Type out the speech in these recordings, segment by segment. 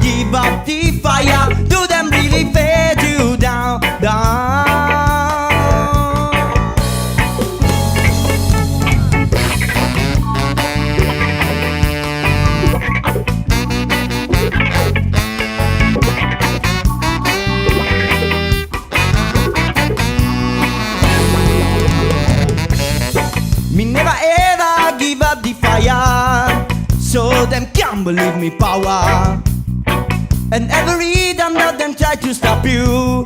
Give up the fire. Do them really fade you down, down? Me never ever give up the fire, so them can't believe me power. And every time that them try to stop you,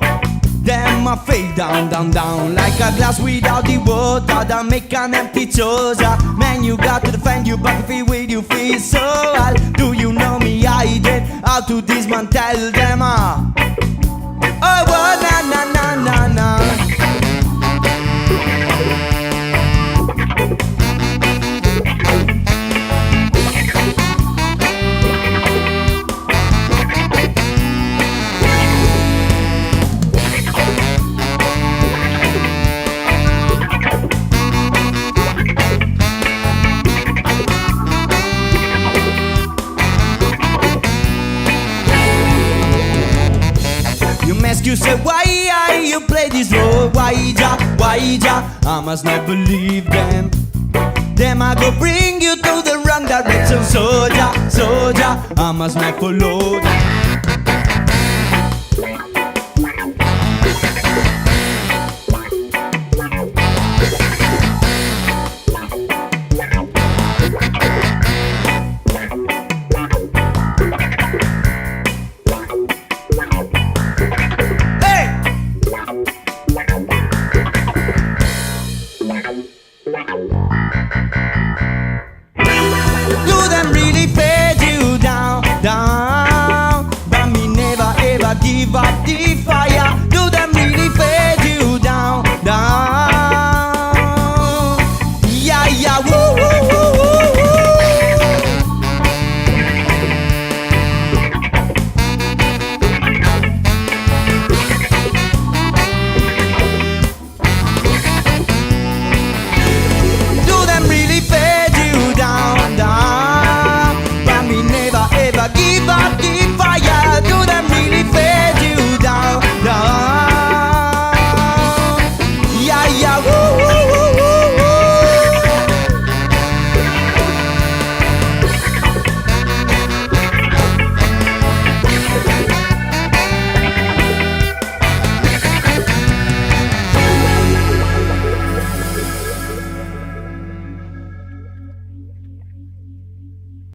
them a fade down, down, down. Like a glass without the water that make an empty trouser. Man, you got to defend your battlefield with your feet so high. Do you know me? I did how to dismantle them. Oh, na na na na na. You say, why you play this role? Why ja? I must not believe them. Them I go bring you to the wrong direction. Soldier, I must not follow them.